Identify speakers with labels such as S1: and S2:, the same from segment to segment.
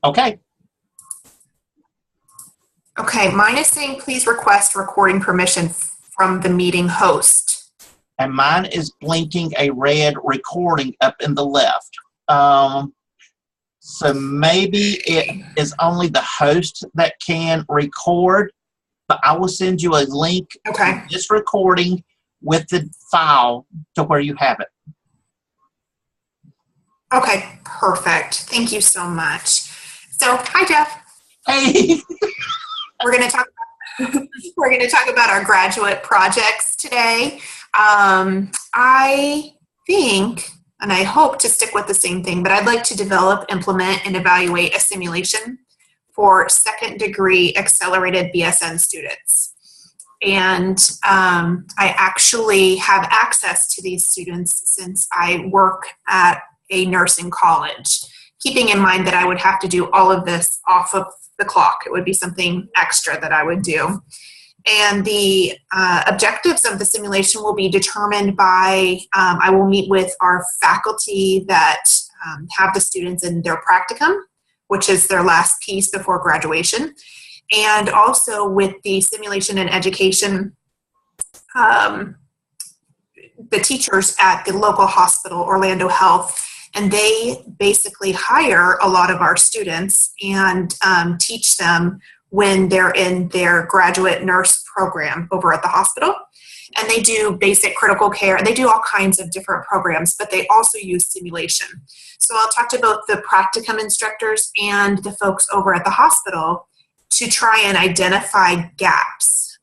S1: Okay.
S2: Okay, mine is saying please request recording permission from the meeting host.
S1: And mine is blinking a red recording up in the left. So maybe it is only the host that can record, but I will send you a link to this recording with the file to where you have it.
S2: Okay, perfect. Thank you so much. So, hi, Jeff.
S1: Hey.
S2: We're going to talk about our graduate projects today. I think, and I hope to stick with the same thing, but I'd like to develop, implement, and evaluate a simulation for second-degree accelerated BSN students. And I actually have access to these students since I work at a nursing college, keeping in mind that I would have to do all of this off of the clock. It would be something extra that I would do. And the objectives of the simulation will be determined by, I will meet with our faculty that have the students in their practicum, which is their last piece before graduation, and also with the simulation and education, the teachers at the local hospital, Orlando Health, and they basically hire a lot of our students and teach them when they're in their graduate nurse program over at the hospital. And they do basic critical care. They do all kinds of different programs, but they also use simulation. So I'll talk to both the practicum instructors and the folks over at the hospital to try and identify gaps,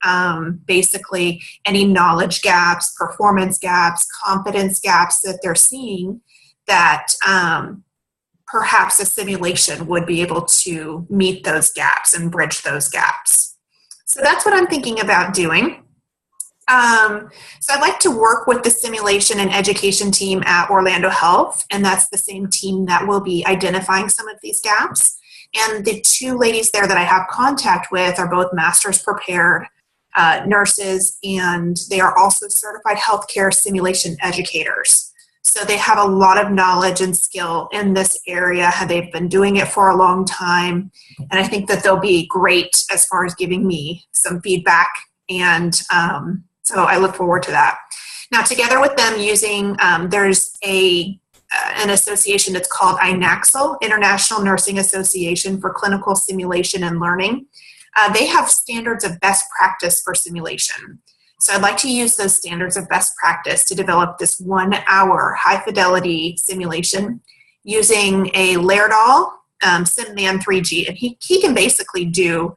S2: basically any knowledge gaps, performance gaps, competence gaps that they're seeing that perhaps a simulation would be able to meet those gaps and bridge those gaps. So that's what I'm thinking about doing. So I'd like to work with the simulation and education team at Orlando Health, and that's the same team that will be identifying some of these gaps. And the two ladies there that I have contact with are both master's prepared nurses, and they are also certified healthcare simulation educators. So they have a lot of knowledge and skill in this area. They've been doing it for a long time. And I think that they'll be great as far as giving me some feedback. And so I look forward to that. Now, together with them using, there's an association that's called INACSL, International Nursing Association for Clinical Simulation and Learning. They have standards of best practice for simulation. So I'd like to use those standards of best practice to develop this 1-hour high-fidelity simulation using a Laerdal SimMan 3G. And he can basically do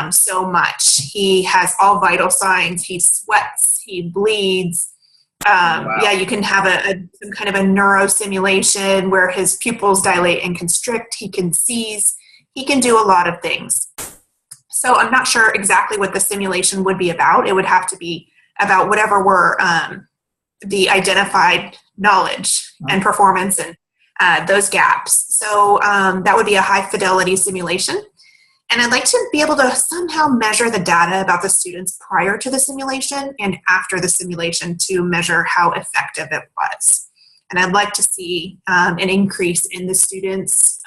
S2: so much. He has all vital signs. He sweats. He bleeds. Wow. Yeah, you can have some kind of a neuro simulation where his pupils dilate and constrict. He can seize. He can do a lot of things. So I'm not sure exactly what the simulation would be about. It would have to be about whatever were the identified knowledge and performance and those gaps. So that would be a high fidelity simulation. And I'd like to be able to somehow measure the data about the students prior to the simulation and after the simulation to measure how effective it was. And I'd like to see an increase in the students'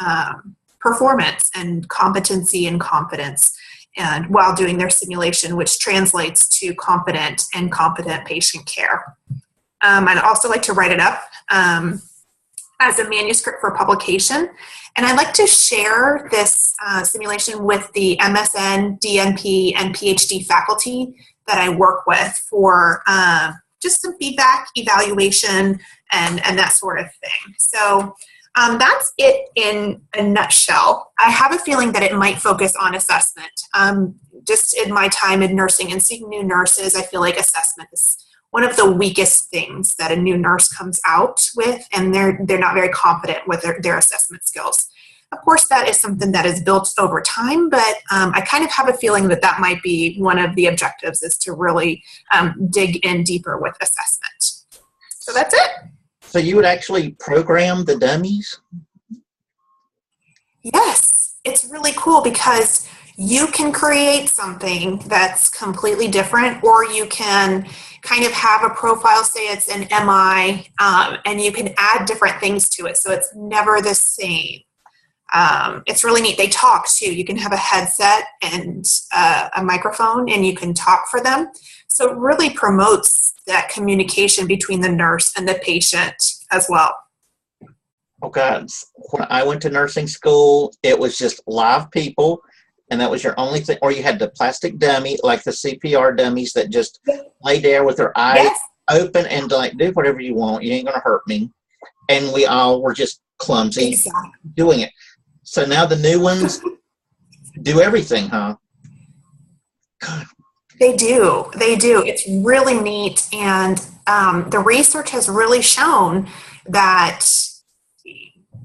S2: performance and competency and confidence and while doing their simulation, which translates to competent and competent patient care. I'd also like to write it up as a manuscript for publication. And I'd like to share this simulation with the MSN, DNP, and PhD faculty that I work with for just some feedback, evaluation, and that sort of thing. So that's it in a nutshell. I have a feeling that it might focus on assessment. Just in my time in nursing and seeing new nurses, I feel like assessment is one of the weakest things that a new nurse comes out with, and they're not very confident with their assessment skills. Of course, that is something that is built over time, but I kind of have a feeling that that might be one of the objectives, is to really dig in deeper with assessment. So that's it.
S1: So you would actually program the dummies?
S2: Yes, it's really cool because you can create something that's completely different, or you can kind of have a profile, say it's an MI, and you can add different things to it, so it's never the same. It's really neat. They talk too. You can have a headset and a microphone, and you can talk for them. So it really promotes that communication between the nurse and the patient as well.
S1: Okay. When I went to nursing school, it was just live people, and that was your only thing. Or you had the plastic dummy, like the CPR dummies that just lay there with their eyes open and like, do whatever you want. You ain't going to hurt me. And we all were just clumsy doing it. So now the new ones do everything, huh? God.
S2: They do. They do. It's really neat. And the research has really shown that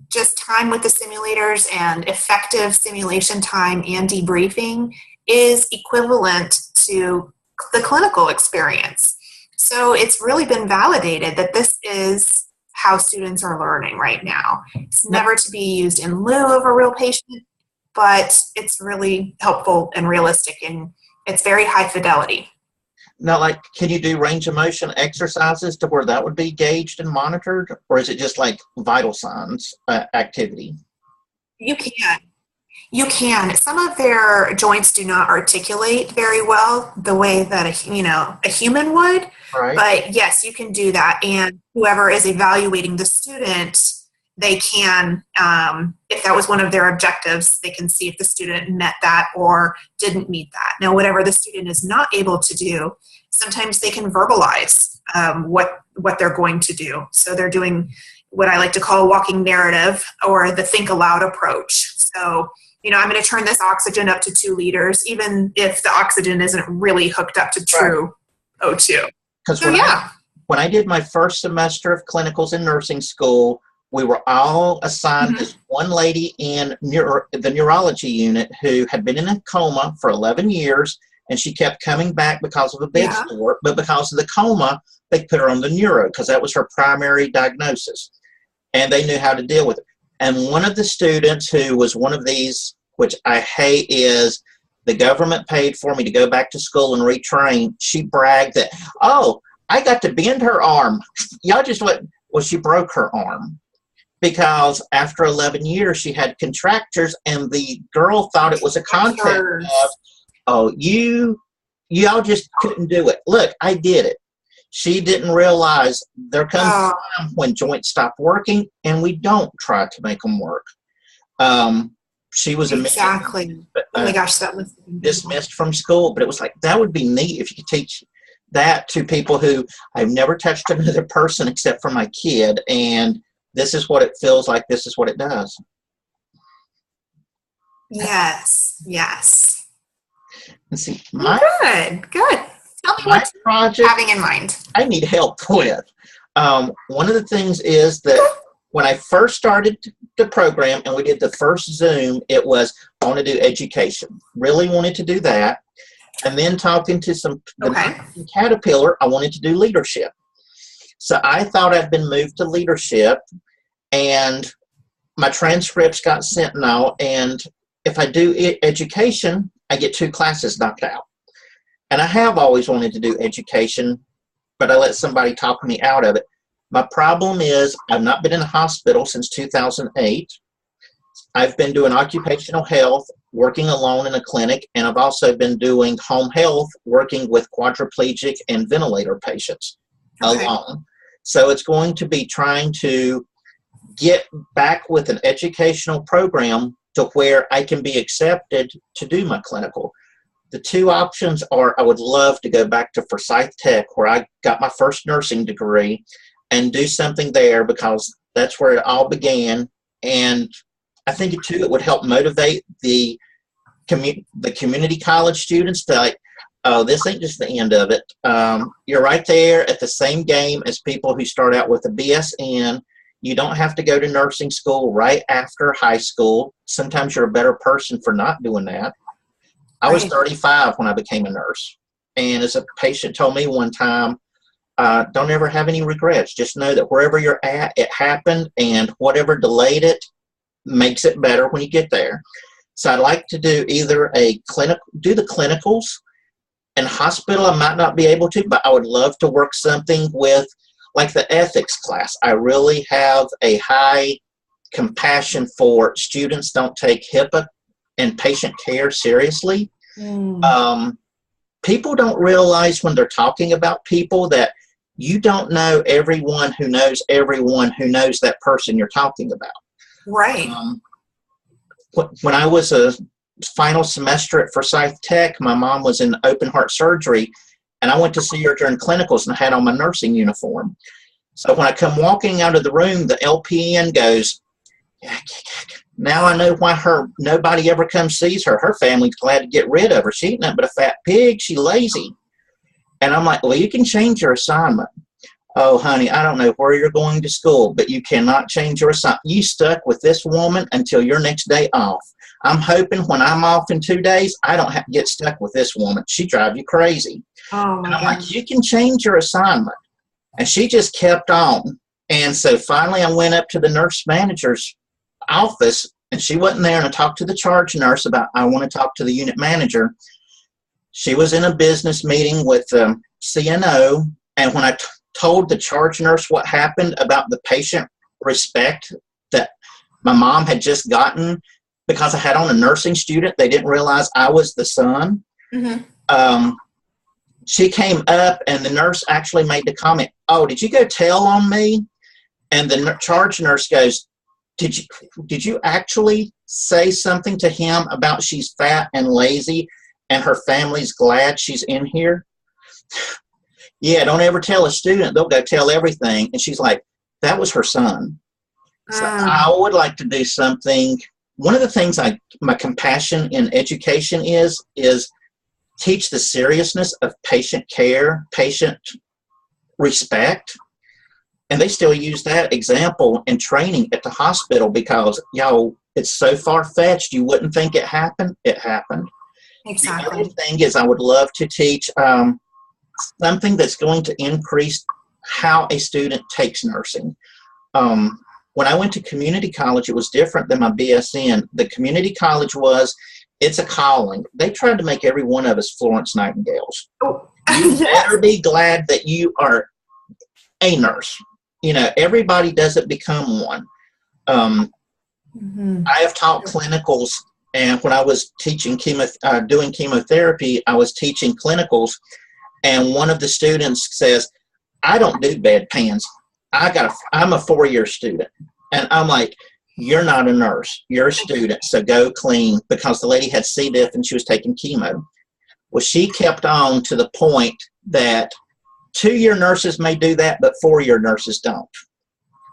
S2: just time with the simulators and effective simulation time and debriefing is equivalent to the clinical experience. So it's really been validated that this is how students are learning right now. It's never to be used in lieu of a real patient, but it's really helpful and realistic, and it's very high fidelity.
S1: Now, like, can you do range of motion exercises to where that would be gauged and monitored, or is it just like vital signs activity?
S2: You can. You can. Some of their joints do not articulate very well the way that a human would.
S1: Right.
S2: But yes, you can do that. And whoever is evaluating the student, they can, if that was one of their objectives, they can see if the student met that or didn't meet that. Now, whatever the student is not able to do, sometimes they can verbalize what they're going to do. So they're doing what I like to call a walking narrative, or the think aloud approach. So, I'm going to turn this oxygen up to 2 liters, even if the oxygen isn't really hooked up to true O2.
S1: Because when I did my first semester of clinicals in nursing school, we were all assigned this one lady in the neurology unit who had been in a coma for 11 years, and she kept coming back because of a bed sore, but because of the coma, they put her on the neuro because that was her primary diagnosis, and they knew how to deal with it. And one of the students who was one of these, which I hate, is the government paid for me to go back to school and retrain. She bragged that, oh, I got to bend her arm. Y'all just let, well, she broke her arm because after 11 years she had contractures, and the girl thought it was a contract of, oh, y'all just couldn't do it. Look, I did it. She didn't realize there comes a time when joints stop working, and we don't try to make them work. She was
S2: exactly. Oh my gosh, that was
S1: dismissed from school. But it was like, that would be neat if you could teach that to people who, I've never touched another person except for my kid, and this is what it feels like. This is what it does.
S2: Yes.
S1: And see,
S2: good. Tell me what project having in mind.
S1: I need help with. One of the things is that when I first started the program and we did the first Zoom, it was, I want to do education. Really wanted to do that. And then talking to Caterpillar, I wanted to do leadership. So I thought I'd been moved to leadership, and my transcripts got sent now. And if I do education, I get 2 classes knocked out. And I have always wanted to do education, but I let somebody talk me out of it. My problem is I've not been in a hospital since 2008. I've been doing occupational health, working alone in a clinic, and I've also been doing home health, working with quadriplegic and ventilator patients alone. So it's going to be trying to get back with an educational program to where I can be accepted to do my clinical. The 2 options are, I would love to go back to Forsyth Tech, where I got my first nursing degree, and do something there because that's where it all began. And I think too, it would help motivate the community college students to like, oh, this ain't just the end of it. You're right there at the same game as people who start out with a BSN. You don't have to go to nursing school right after high school. Sometimes you're a better person for not doing that. I was 35 when I became a nurse. And as a patient told me one time, don't ever have any regrets. Just know that wherever you're at, it happened, and whatever delayed it makes it better when you get there. So I'd like to do either do the clinicals. In hospital, I might not be able to, but I would love to work something with, like the ethics class. I really have a high compassion for students don't take HIPAA and patient care seriously. People don't realize when they're talking about people that you don't know everyone who knows that person you're talking about.
S2: Right.
S1: When I was a final semester at Forsyth Tech, my mom was in open heart surgery, and I went to see her during clinicals and I had on my nursing uniform. So when I come walking out of the room, the LPN goes, now I know why nobody ever comes sees her. Her family's glad to get rid of her. She ain't nothing but a fat pig. She lazy. And I'm like, well, you can change your assignment. Oh, honey, I don't know where you're going to school, but you cannot change your assignment. You stuck with this woman until your next day off. I'm hoping when I'm off in 2 days, I don't have to get stuck with this woman. She drives you crazy.
S2: Oh, my
S1: and I'm
S2: God.
S1: like, you can change your assignment. And she just kept on. And so finally I went up to the nurse manager's office, and she wasn't there, and I talked to the charge nurse about, I want to talk to the unit manager. She was in a business meeting with CNO, and when I told the charge nurse what happened about the patient respect that my mom had just gotten because I had on a nursing student, they didn't realize I was the son. She came up, and the nurse actually made the comment, oh, did you go tell on me? And the charge nurse goes, did you actually say something to him about she's fat and lazy and her family's glad she's in here? Yeah, don't ever tell a student. They'll go tell everything. And she's like, that was her son. So I would like to do something. One of the things my compassion in education is teach the seriousness of patient care, patient respect. And they still use that example in training at the hospital because, it's so far-fetched you wouldn't think it happened. It happened.
S2: Exactly.
S1: The other thing is I would love to teach something that's going to increase how a student takes nursing. When I went to community college, it was different than my BSN. The community college it's a calling. They tried to make every one of us Florence Nightingales.
S2: Oh.
S1: You better be glad that you are a nurse. Everybody doesn't become one. I have taught clinicals, and when I was teaching doing chemotherapy, I was teaching clinicals, and one of the students says, I don't do bedpans. I'm a 4-year student. And I'm like, you're not a nurse. You're a student, so go clean, because the lady had C. diff and she was taking chemo. Well, she kept on to the point that 2-year nurses may do that, but 4-year nurses don't.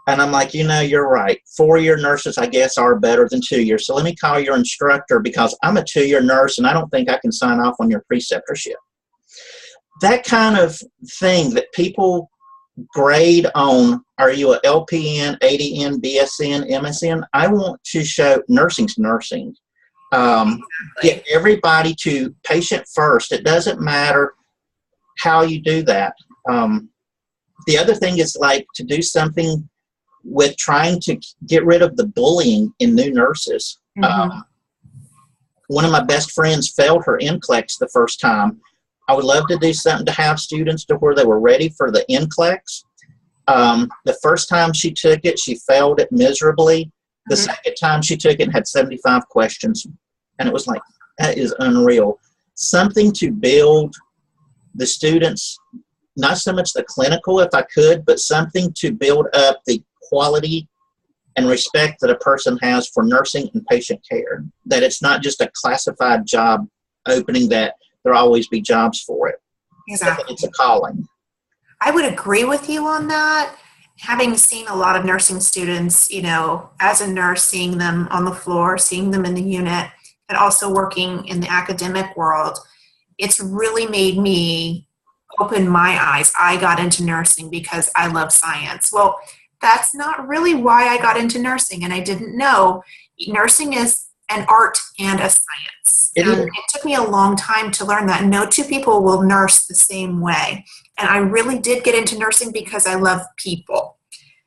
S1: And I'm like, you're right. 4-year nurses, I guess, are better than 2-year. So let me call your instructor because I'm a 2-year nurse and I don't think I can sign off on your preceptorship. That kind of thing that people grade on, are you a LPN, ADN, BSN, MSN? I want to show nursing's nursing. Get everybody to patient first. It doesn't matter how you do that. The other thing is to do something with trying to get rid of the bullying in new nurses. One of my best friends failed her NCLEX the first time. I would love to do something to have students to where they were ready for the NCLEX. The first time she took it, she failed it miserably. The second time she took it and had 75 questions. And it was like, that is unreal. Something to build the students, not so much the clinical if I could, but something to build up the quality and respect that a person has for nursing and patient care. That it's not just a classified job opening, that there'll always be jobs for it.
S2: Exactly.
S1: It's a calling.
S2: I would agree with you on that. Having seen a lot of nursing students, as a nurse, seeing them on the floor, seeing them in the unit, and also working in the academic world, it's really made me open my eyes. I got into nursing because I love science. Well, that's not really why I got into nursing, and I didn't know. Nursing is an art and a science. It took me a long time to learn that. No two people will nurse the same way. And I really did get into nursing because I love people.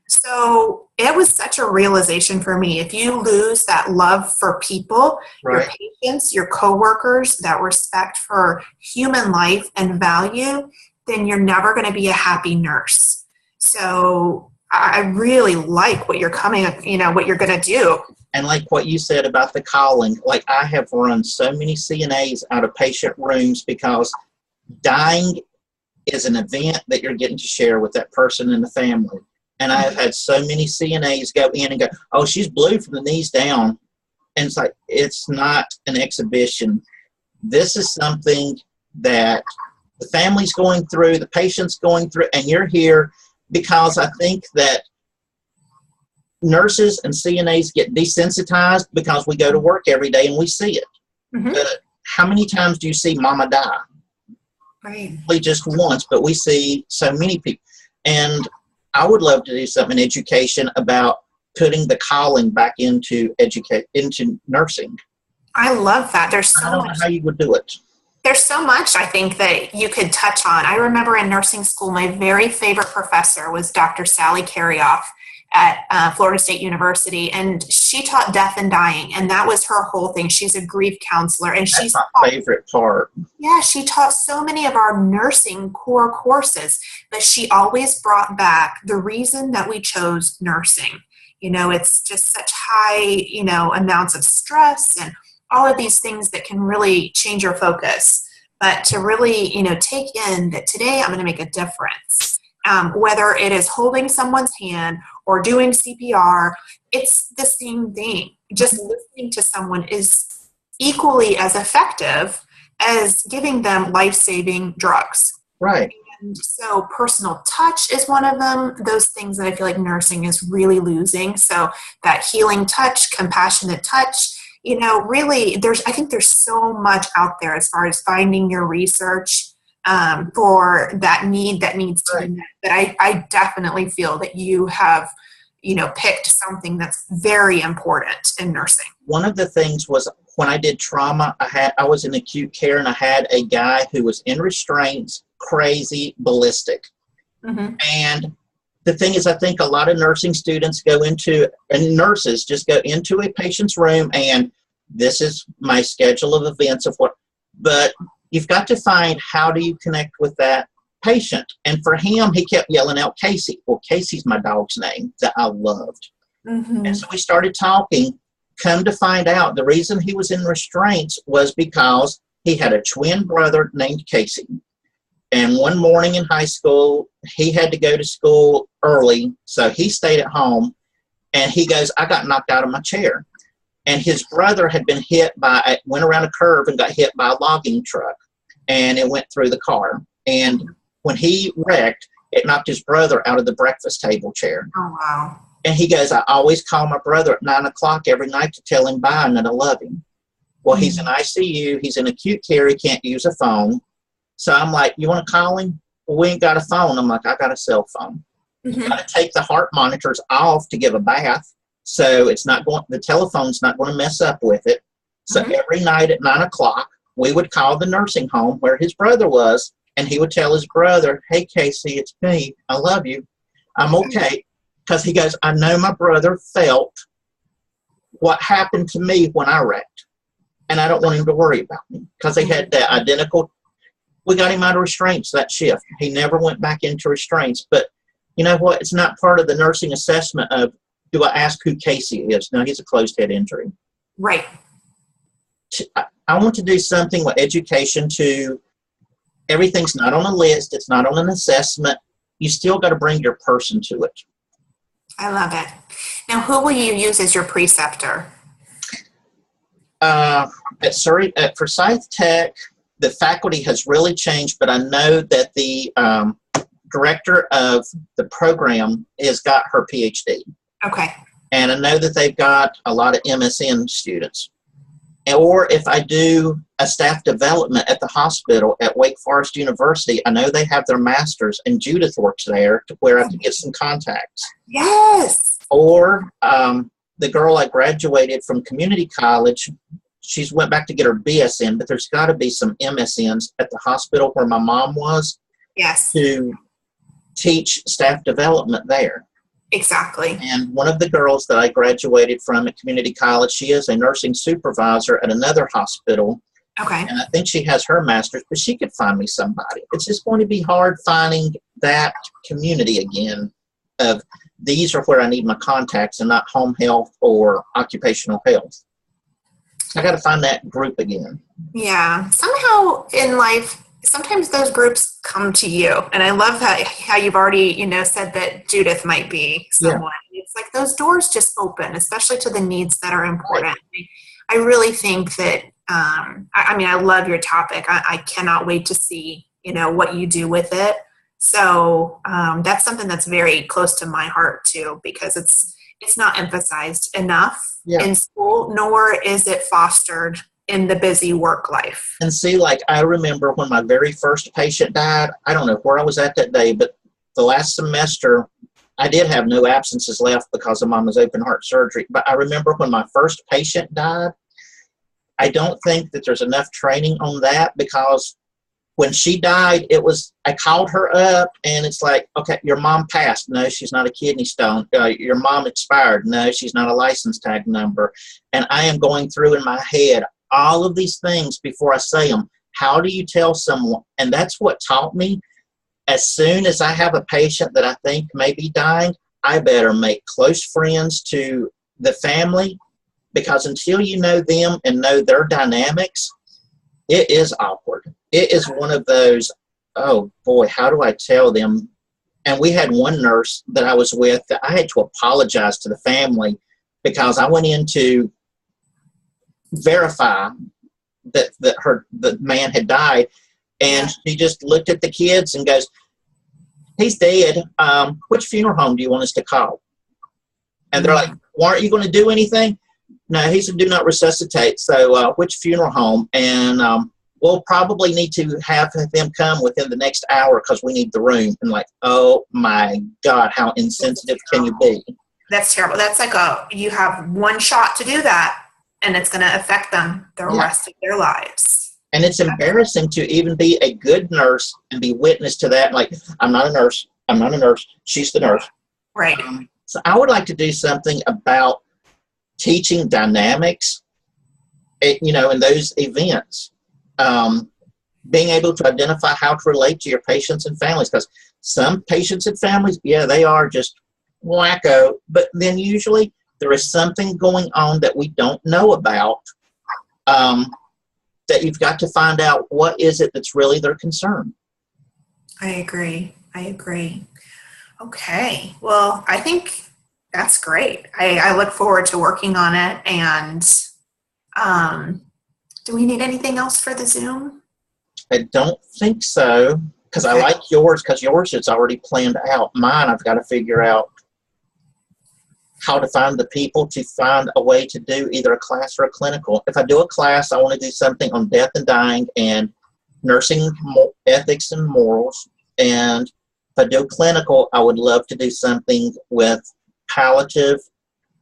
S2: So it was such a realization for me. If you lose that love for people,
S1: right,
S2: your patients, your coworkers, that respect for human life and value, then you're never going to be a happy nurse. So I really like what you're what you're going to do.
S1: And like what you said about the calling, like I have run so many CNAs out of patient rooms because dying is an event that you're getting to share with that person and the family. And I have had so many CNAs go in and go, oh, she's blue from the knees down. And it's like, it's not an exhibition. This is something that the family's going through, the patient's going through, and you're here because I think that nurses and CNAs get desensitized because we go to work every day and we see it. But how many times do you see mama die?
S2: Right.
S1: Just once, but we see so many people. And I would love to do something in education about putting the calling back into nursing.
S2: I love that.
S1: I don't know how you would do it.
S2: There's so much I think that you could touch on. I remember in nursing school, my very favorite professor was Dr. Sally Carrioff at Florida State University, and she taught death and dying, and that was her whole thing. She's a grief counselor, and
S1: That's my favorite part.
S2: Yeah, she taught so many of our nursing core courses, but she always brought back the reason that we chose nursing. It's just such high, amounts of stress and all of these things that can really change your focus. But to really, take in that today I'm going to make a difference. Whether it is holding someone's hand or doing CPR, it's the same thing. Just listening to someone is equally as effective as giving them life-saving drugs.
S1: Right.
S2: And so personal touch is one of them, those things that I feel like nursing is really losing. So that healing touch, compassionate touch, really I think there's so much out there as far as finding your research for that need that needs to be met. But I definitely feel that you have, picked something that's very important in nursing.
S1: One of the things was when I did trauma, I was in acute care and I had a guy who was in restraints, crazy, ballistic. And the thing is, I think a lot of nursing students and nurses just go into a patient's room and this is my schedule of events but you've got to find how do you connect with that patient. And for him, he kept yelling out Casey. Well, Casey's my dog's name that I loved. And so we started talking. Come to find out, the reason he was in restraints was because he had a twin brother named Casey. And one morning in high school, he had to go to school early, so he stayed at home. And he goes, I got knocked out of my chair. And his brother had been went around a curve and got hit by a logging truck. And it went through the car. And when he wrecked, it knocked his brother out of the breakfast table chair.
S2: Oh, wow.
S1: And he goes, I always call my brother at 9 o'clock every night to tell him bye and that I love him. Well, he's in ICU. He's in acute care. He can't use a phone. So I'm like, you want to call him? Well, we ain't got a phone. I'm like, I got a cell phone. You got to take the heart monitors off to give a bath. So the telephone's not going to mess up with it. So every night at 9 o'clock, we would call the nursing home where his brother was. And he would tell his brother, hey, Casey, it's me. I love you. I'm okay. Because he goes, I know my brother felt what happened to me when I wrecked. And I don't want him to worry about me. Because they had that identical. We got him out of restraints that shift. He never went back into restraints. But you know what? It's not part of the nursing assessment of, do I ask who Casey is? No, he's a closed head injury.
S2: Right.
S1: I want to do something with education to, everything's not on a list. It's not on an assessment. You still got to bring your person to it.
S2: I love it. Now, who will you use as your preceptor?
S1: At Forsyth Tech, the faculty has really changed, but I know that the director of the program has got her PhD.
S2: Okay.
S1: And I know that they've got a lot of MSN students. Or if I do a staff development at the hospital at Wake Forest University, I know they have their master's, and Judith works there to where I can get some contacts.
S2: Yes.
S1: Or the girl I graduated from community college, she's went back to get her BSN, but there's got to be some MSNs at the hospital where my mom was.
S2: Yes.
S1: To teach staff development there.
S2: Exactly.
S1: And one of the girls that I graduated from at community college, she is a nursing supervisor at another hospital.
S2: Okay.
S1: And I think she has her master's, but she could find me somebody. It's just going to be hard finding that community again of these are where I need my contacts and not home health or occupational health. I got to find that group again.
S2: Yeah. Somehow in life, sometimes those groups come to you. And I love how you've already, said that Judith might be someone. Yeah. It's like those doors just open, especially to the needs that are important. Right. I really think that, I love your topic. I cannot wait to see, what you do with it. So that's something that's very close to my heart too, because it's not emphasized enough in school, nor is it fostered in the busy work life.
S1: And see, like I remember when my very first patient died, I don't know where I was at that day, but the last semester, I did have no absences left because of Mama's open heart surgery. But I remember when my first patient died, I don't think that there's enough training on that, because when she died, I called her up and it's like, okay, your mom passed. No, she's not a kidney stone. Your mom expired. No, she's not a license tag number. And I am going through in my head all of these things before I say them. How do you tell someone? And that's what taught me. As soon as I have a patient that I think may be dying, I better make close friends to the family, because until you know them and know their dynamics, it is awkward. It is one of those, oh boy, how do I tell them? And we had one nurse that I was with that I had to apologize to the family because I went in to verify that the man had died, and she just looked at the kids and goes, he's dead. Which funeral home do you want us to call? And they're like, well, aren't you going to do anything? No, he said, do not resuscitate. So which funeral home? And we'll probably need to have them come within the next hour because we need the room. And like, oh my God, how insensitive can you be?
S2: That's terrible. That's like you have one shot to do that, and it's going to affect them the rest of their lives.
S1: And it's embarrassing to even be a good nurse and be witness to that. Like, I'm not a nurse. I'm not a nurse. She's the nurse.
S2: Right.
S1: So I would like to do something about teaching dynamics, in those events. Being able to identify how to relate to your patients and families, because some patients and families, they are just wacko, but then usually there is something going on that we don't know about, that you've got to find out what is it that's really their concern.
S2: I agree. Okay. Well, I think that's great. I look forward to working on it. And do we need anything else for the Zoom?
S1: I don't think so, because I like yours, because yours is already planned out. Mine, I've got to figure out how to find the people to find a way to do either a class or a clinical. If I do a class, I want to do something on death and dying and nursing ethics and morals. And if I do a clinical, I would love to do something with palliative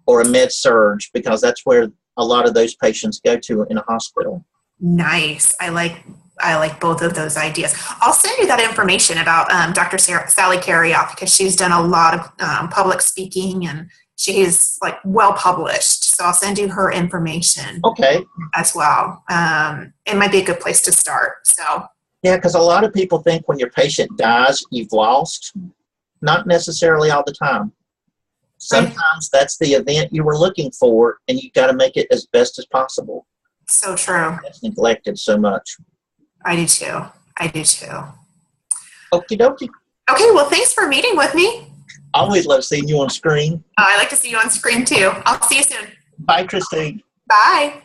S1: or a med-surg, because that's where a lot of those patients go to in a hospital.
S2: Nice. I like both of those ideas. I'll send you that information about Dr. Sally Carrioff, because she's done a lot of public speaking, and she's like well published. So I'll send you her information.
S1: Okay.
S2: As well. It might be a good place to start. So.
S1: Yeah, because a lot of people think when your patient dies, you've lost. Not necessarily all the time. Sometimes that's the event you were looking for, and you've got to make it as best as possible.
S2: So true.
S1: That's neglected so much.
S2: I do too.
S1: Okie dokie.
S2: Okay, well, thanks for meeting with me.
S1: I always love seeing you on screen.
S2: I like to see you on screen too. I'll see you soon.
S1: Bye, Christine.
S2: Bye.